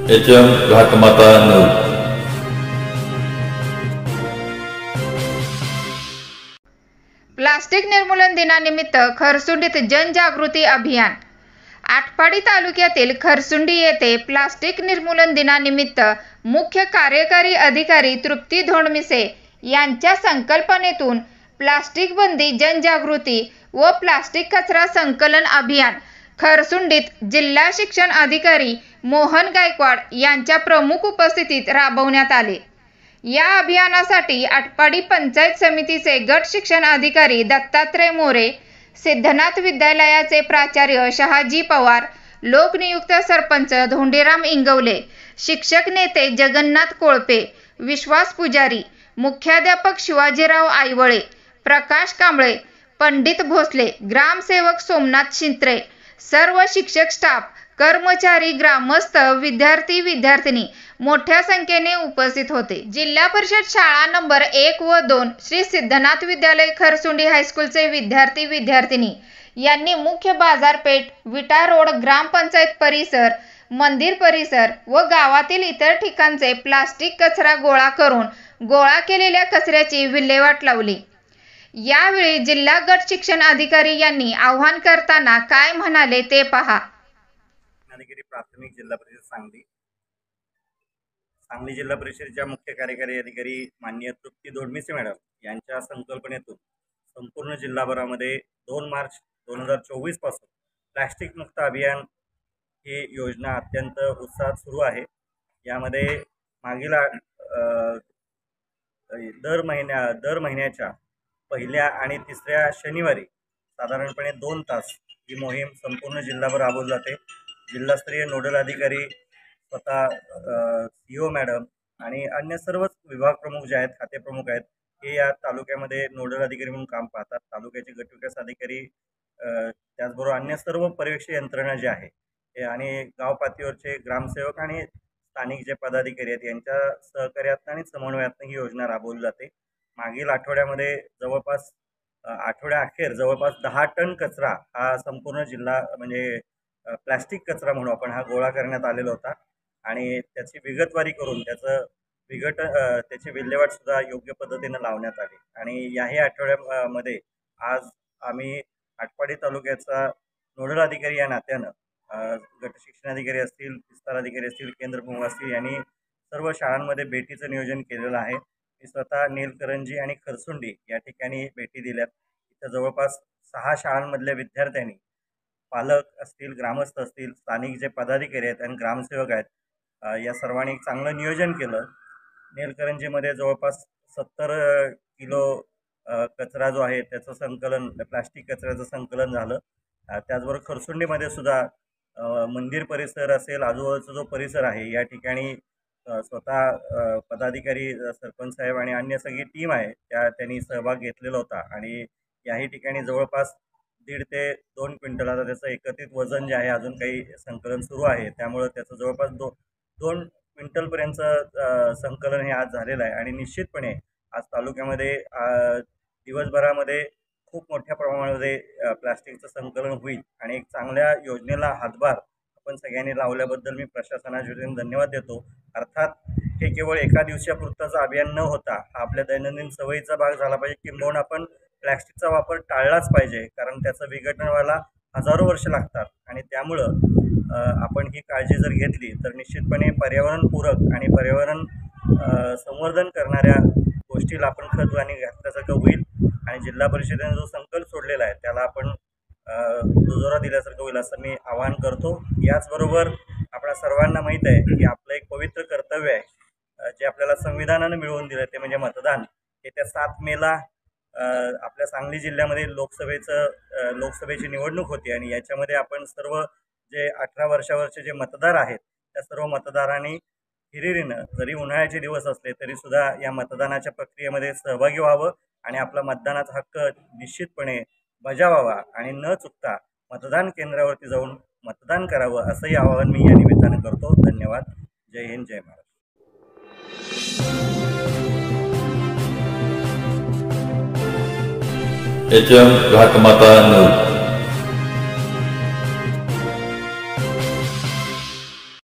HM घाटमाता news. Plastic निर्मूलन दिनानिमित्त खरसुंडीत जनजागृती अभियान। आटपाडी तालुक्यातील खरसुंडी येथे प्लास्टिक निर्मूलन दिनानिमित्त मुख्य कार्यकारी अधिकारी तृप्ती धोंडमिसे यांच्या संकल्पनेतून प्लास्टिक बंदी जनजागृती व प्लास्टिक कचरा संकलन अभियान खरसुंडीत जिल्हा शिक्षण अधिकारी मोहन गायकवाड यांच्या प्रमुख उपस्थितीत राबवण्यात आले। या अभियानासाठी आटपाडी पंचायत समितीचे गट शिक्षण अधिकारी दत्तात्रय मोरे, सिद्धनाथ विद्यालयाचे प्राचार्य शहाजी पवार, लोकनियुक्त सरपंच धोंडीराम इंगवले, शिक्षक नेते जगन्नाथ कोळपे, विश्वास पुजारी, मुख्याध्यापक शिवाजीराव आईवळे, प्रकाश कांबळे, पंडित भोसले, ग्रामसेवक सोमनाथ शिंत्रे, सर्व शिक्षक स्टाफ, कर्मचारी, ग्रामस्थ, विद्यार्थी विद्यार्थिनी मोठ्या संख्येने उपस्थित होते। जिल्हा परिषद शाळा नंबर 1 व 2 श्री सिद्धनाथ विद्यालय खरसुंडी हायस्कूलचे विद्यार्थी विद्यार्थिनी यांनी मुख्य बाजारपेठ, विटा रोड, ग्रामपंचायत परिसर, मंदिर परिसर व गावातील इतर ठिकाणचे प्लास्टिक कचरा गोळा करून गोळा केलेल्या कचऱ्याची विल्हेवाट लावली। यावेळी जिल्हा गट शिक्षण अधिकारी यांनी आवाहन करताना काय म्हणाले ते पहा। प्राथमिक जिल्हा परिषद सांगली जिल्हा परिषदेच्या मुख्य कार्यकारी अधिकारी माननीय तृप्ती धोंडमिसे मॅडम यांच्या संकल्पनेतून संपूर्ण जिल्हाभरामध्ये 2 मार्च 2024 पासून प्लास्टिक मुक्त अभियान ही योजना अत्यंत उत्साहात सुरू आहे। यामध्ये मागील दर महिन्याच्या पहिल्या आणि तिसऱ्या शनिवारी साधारणपणे 2 तास ही मोहीम संपूर्ण जिल्हाभर राबवली जाते। जिल्हास्तरीय नोडल अधिकारी स्वतः CO मॅडम आणि अन्य सर्वच विभाग प्रमुख जे आहेत, खाते प्रमुख आहेत, हे या तालुक्यामध्ये नोडल अधिकारी म्हणून काम पाहतात। तालुक्याचे गटविकास अधिकारी त्याचबरोबर अन्य सर्व पर्यवेक्षक यंत्रणा जे आहे आणि गाव पातळीवरचे ग्रामसेवक आणि स्थानिक जे पदाधिकारी आहेत यांच्या सहकार्यातून आणि समन्वयातून ही योजना राबवली जाते। मागील आठवड्यामध्ये जवळपास आठवड्याअखेर जवळपास 10 टन कचरा हा संपूर्ण जिल्हा म्हणजे प्लास्टिक कचरा म्हणून आपण हा गोळा करण्यात आलेला होता आणि त्याची विगतवारी करून त्याची विल्हेवाट सुद्धा योग्य पद्धतीने लावण्यात आली। आणि याही आठवड्यामध्ये आज आम्ही आटपाडी तालुक्याचा नोडल अधिकारी या नात्यानं गट शिक्षण अधिकारी असतील, विस्तार अधिकारी असतील, केंद्र प्रमुख असतील यांनी सर्व शाळांमध्ये भेटीचं नियोजन केलेलं आहे। मी स्वतः नीलकरंजी आणि खरसुंडी या ठिकाणी भेटी दिल्यात। इथं जवळपास 6 शाळांमधल्या विद्यार्थ्यांनी, पालक असतील, ग्रामस्थ असतील, स्थानिक जे पदाधिकारी आहेत आणि ग्रामसेवक आहेत, या सर्वांनी एक चांगलं नियोजन केलं। नीलकरंजीमध्ये जवळपास 70 किलो कचरा जो आहे त्याचं संकलन, प्लास्टिक कचऱ्याचं संकलन झालं। त्याचबरोबर खरसुंडीमध्ये सुद्धा मंदिर परिसर असेल, आजूबाजूचा जो परिसर आहे या ठिकाणी स्वतः पदाधिकारी, सरपंच साहेब आणि अन्य सगळी टीम आहे त्यांनी सहभाग घेतलेला होता आणि याही ठिकाणी जवळपास 1.5 ते 2 क्विंटल आता त्याचं एकत्रित वजन जे आहे, अजून काही संकलन सुरू आहे, त्यामुळं त्याचं जवळपास 2 क्विंटलपर्यंतचं संकलन हे आज झालेलं आहे। आणि निश्चितपणे आज तालुक्यामध्ये दिवसभरामध्ये खूप मोठ्या प्रमाणामध्ये प्लास्टिकचं संकलन होईल आणि एक चांगल्या योजनेला हातभार आपण सगळ्यांनी लावल्याबद्दल मी प्रशासनाच्या वतीने धन्यवाद देतो। अर्थात हे केवळ एका दिवसापुरताचं अभियान न होता हा आपल्या दैनंदिन सवयीचा भाग झाला पाहिजे, किंबहुना आपण प्लॅस्टिकचा वापर टाळलाच पाहिजे, कारण त्याचं विघटन व्हायला हजारो वर्ष लागतात आणि त्यामुळं आपण ही काळजी जर घेतली तर निश्चितपणे पर्यावरणपूरक आणि पर्यावरण संवर्धन करणाऱ्या गोष्टीला आपण खत आणि घातल्यासारखं होईल आणि जिल्हा परिषदेने जो संकल्प सोडलेला आहे त्याला आपण दुजोरा दिल्यासारखं होईल असं मी आवाहन करतो। याचबरोबर आपल्या सर्वांना माहीत आहे की आपलं एक पवित्र कर्तव्य आहे जे आपल्याला संविधानानं मिळवून दिलं, ते म्हणजे मतदान। येत्या 7 मेला आपल्या सांगली जिल्ह्यामध्ये लोकसभेची निवडणूक होती आणि याच्यामध्ये आपण सर्व जे 18 वर्षावरचे जे मतदार आहेत त्या सर्व मतदारांनी हिरिरीनं, जरी उन्हाळ्याचे दिवस असले तरीसुद्धा या मतदानाच्या प्रक्रियेमध्ये सहभागी व्हावं आणि आपला मतदानाचा हक्क निश्चितपणे बजावावा आणि न चुकता मतदान केंद्रावरती जाऊन मतदान करावं असंही आवाहन मी या निमित्तानं करतो। धन्यवाद। जय हिंद, जय महाराष्ट्र। HM घाटमाता news.